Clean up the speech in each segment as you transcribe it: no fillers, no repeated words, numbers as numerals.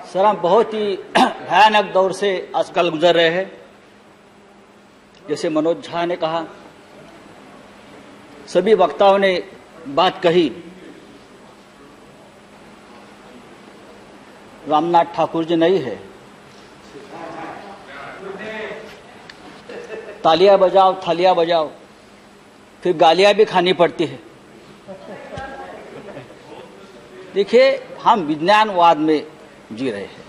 Sir, हम बहुत ही भयानक दौर से आजकल गुजर रहे हैं। जैसे मनोज झा ने कहा, सभी वक्ताओं ने बात कही। रामनाथ ठाकुर जी नहीं है, तालियां बजाओ थालियां बजाओ, फिर गालियां भी खानी पड़ती है। देखिए, हम विज्ञानवाद में जी रहे हैं।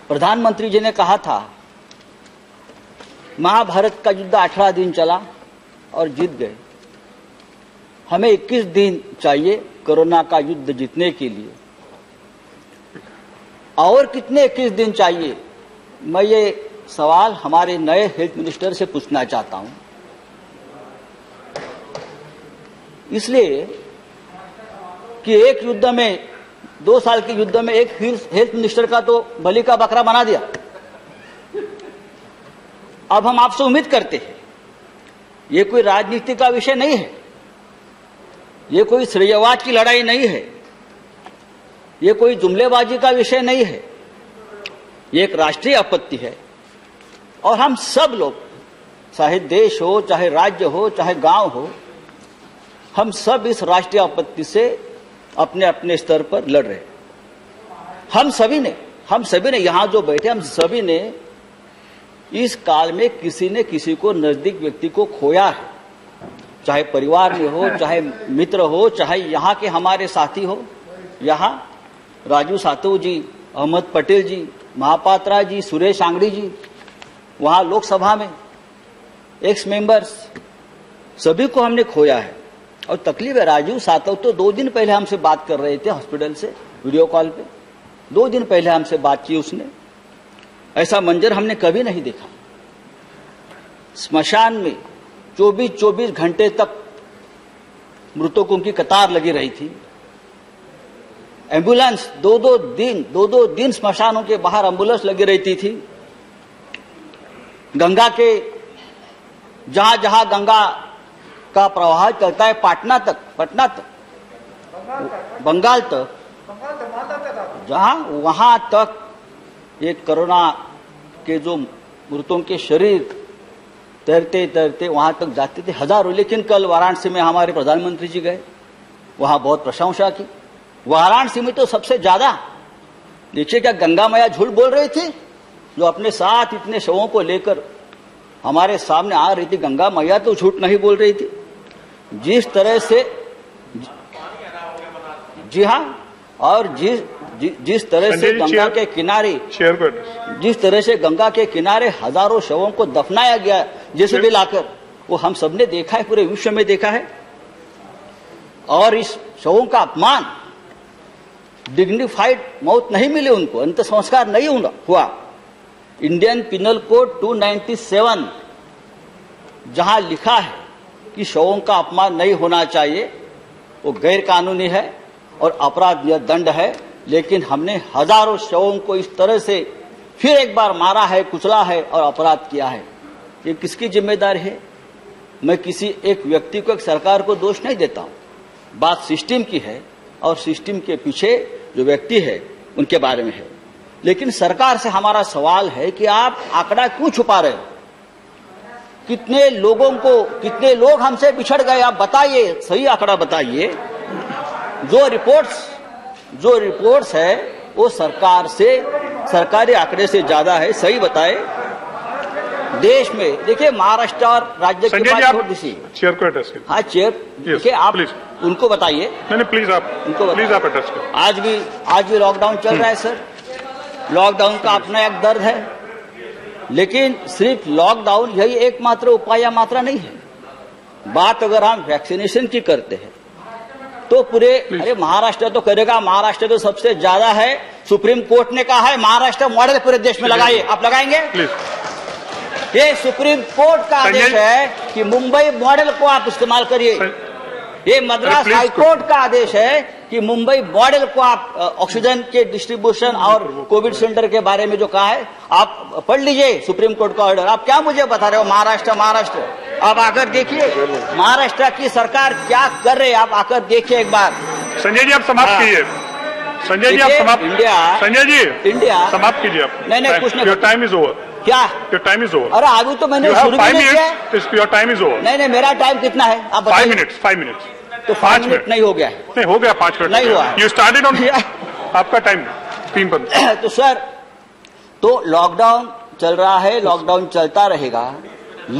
प्रधानमंत्री जी ने कहा था महाभारत का युद्ध 18 दिन चला और जीत गए। हमें 21 दिन चाहिए कोरोना का युद्ध जीतने के लिए। और कितने 21 दिन चाहिए, मैं ये सवाल हमारे नए हेल्थ मिनिस्टर से पूछना चाहता हूं। इसलिए कि एक युद्ध में, 2 साल के युद्ध में एक हेल्थ मिनिस्टर का तो बलि का बकरा बना दिया। अब हम आपसे उम्मीद करते हैं, ये कोई राजनीति का विषय नहीं है, ये कोई श्रेयवाद की लड़ाई नहीं है, ये कोई जुमलेबाजी का विषय नहीं है, ये एक राष्ट्रीय आपत्ति है। और हम सब लोग, चाहे देश हो, चाहे राज्य हो, चाहे गांव हो, हम सब इस राष्ट्रीय आपत्ति से अपने अपने स्तर पर लड़ रहे हैं। हम सभी ने यहां जो बैठे, हम सभी ने इस काल में किसी ने किसी को, नजदीक व्यक्ति को खोया है। चाहे परिवार में हो, चाहे मित्र हो, चाहे यहाँ के हमारे साथी हो। यहाँ राजू सातव जी, अहमद पटेल जी, महापात्रा जी, सुरेश आंगड़ी जी, वहाँ लोकसभा में एक्स मेंबर्स, सभी को हमने खोया है। और तकलीफ है, राजू सातव तो 2 दिन पहले हमसे बात कर रहे थे हॉस्पिटल से, वीडियो कॉल पे। 2 दिन पहले हमसे बात की उसने। ऐसा मंजर हमने कभी नहीं देखा। स्मशान में 24 घंटे तक मृतकों की कतार लगी रही थी। एम्बुलेंस 2-2 दिन स्मशानों के बाहर एम्बुलेंस लगी रहती थी। गंगा के जहां जहां गंगा का प्रवाह चलता है, पटना तक, बंगाल तक, जहां वहां तक ये कोरोना के जो मृतों के शरीर तैरते तैरते वहां तक जाते थे हजारों। लेकिन कल वाराणसी में हमारे प्रधानमंत्री जी गए, वहां बहुत प्रशंसा की। वाराणसी में तो सबसे ज्यादा, देखिए क्या गंगा मैया झूठ बोल रही थी, जो अपने साथ इतने शवों को लेकर हमारे सामने आ रही थी। गंगा मैया तो झूठ नहीं बोल रही थी। जिस तरह से, जी हाँ, और जिस तरह से गंगा के किनारे, जिस तरह से गंगा के किनारे हजारों शवों को दफनाया गया जैसे भी लाकर, वो हम सबने देखा है, पूरे विश्व में देखा है। और इस शवों का अपमान, डिग्निफाइड मौत नहीं मिली उनको, अंत संस्कार नहीं हुआ। इंडियन पिनल कोड 297 जहां लिखा है कि शवों का अपमान नहीं होना चाहिए, वो गैर कानूनी है और अपराध दंड है। लेकिन हमने हजारों शवों को इस तरह से फिर एक बार मारा है, कुचला है और अपराध किया है। ये किसकी जिम्मेदारी है? मैं किसी एक व्यक्ति को, एक सरकार को दोष नहीं देता हूं। बात सिस्टम की है और सिस्टम के पीछे जो व्यक्ति है उनके बारे में है। लेकिन सरकार से हमारा सवाल है कि आप आंकड़ा क्यों छुपा रहे हो? कितने लोग हमसे बिछड़ गए, आप बताइए, सही आंकड़ा बताइए। जो रिपोर्ट्स है वो सरकारी आंकड़े से ज्यादा है, सही बताए। देश में देखिए, महाराष्ट्र और राज्य की बात छोड़ दीजिए। चेयर को एड्रेस कीजिए। हाँ, चेयर, देखिए आप उनको बताइए। नहीं, प्लीज आप एड्रेस करें। आज भी लॉकडाउन चल रहा है सर। लॉकडाउन का अपना एक दर्द है, लेकिन सिर्फ लॉकडाउन यही एकमात्र उपाय या मात्रा नहीं है। बात अगर हम वैक्सीनेशन की करते हैं तो पूरे, अरे महाराष्ट्र तो करेगा, महाराष्ट्र तो सबसे ज्यादा है। सुप्रीम कोर्ट ने कहा है महाराष्ट्र मॉडल पूरे देश में लगाइए। आप लगाएंगे? ये सुप्रीम कोर्ट का आदेश है कि मुंबई मॉडल को आप इस्तेमाल करिए। ये मद्रास हाईकोर्ट का आदेश है कि मुंबई मॉडल को आप ऑक्सीजन के डिस्ट्रीब्यूशन और कोविड सेंटर के बारे में जो कहा है, आप पढ़ लीजिए सुप्रीम कोर्ट का ऑर्डर। आप क्या मुझे बता रहे हो महाराष्ट्र? आप आकर देखिए महाराष्ट्र की सरकार क्या कर रही है, आप आकर देखिए एक बार। संजय जी, आप समाप्त कीजिए। संजय जी आप समाप्त इंडिया संजय जी इंडिया समाप्त कीजिए आप नहीं कुछ नहीं योर टाइम इज ओवर क्या योर टाइम इज ओवर अरे अभी तो मैंने यू हैव शुरू भी 5 नहीं किया minutes your time is over नहीं मेरा टाइम कितना है आप 5 बताइए मिनट्स 5 मिनट्स तो 5 मिनट नहीं हो गया है नहीं हो गया 5 मिनट नहीं हुआ। यू स्टार्टेड ऑन आपका टाइम 3 पर तो सर तो लॉकडाउन चल रहा है लॉकडाउन चलता रहेगा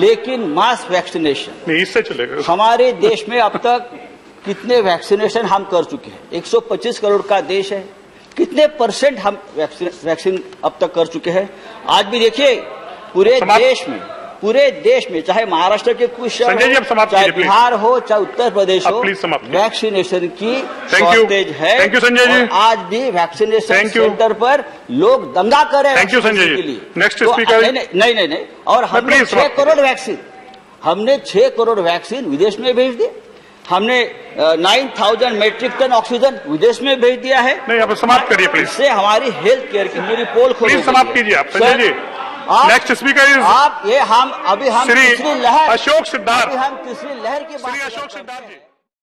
लेकिन मास वैक्सीनेशन नहीं इससे चलेगा हमारे देश में अब तक कितने वैक्सीनेशन हम कर चुके हैं 125 करोड़ का देश है कितने % हम वैक्सीन अब तक कर चुके हैं आज भी देखिए पूरे देश में चाहे महाराष्ट्र के कुछ शहर संजय जी, अब समाप्त चाहे कीजिए, बिहार हो चाहे उत्तर प्रदेश हो प्लीज समाप्त कीजिए। वैक्सीनेशन की Thank you. शॉर्टेज है Thank you, संजय जी। और आज भी वैक्सीनेशन Thank you. सेंटर पर लोग दंगा कर रहे हैं Thank you, संजय वैक्सीनेशन जी। के लिए। Next तो speaker। नहीं और हमने please 6 समाप्त करोड़ वैक्सीन हमने 6 करोड़ वैक्सीन विदेश में भेज दिए हमने 9,000 मेट्रिक टन ऑक्सीजन विदेश में भेज दिया है नहीं आप समाप्त करिए प्लीज इससे हमारी हेल्थ केयर की पूरी पोल खोल प्लीज समाप्त कीजिए आप Sanjay ji next speaker is आप ये हम तीसरी लहर अशोक सिद्धार्थ अभी हम तीसरी लहर की बात श्री कर अशोक रहे हैं। सिद्धार्थ जी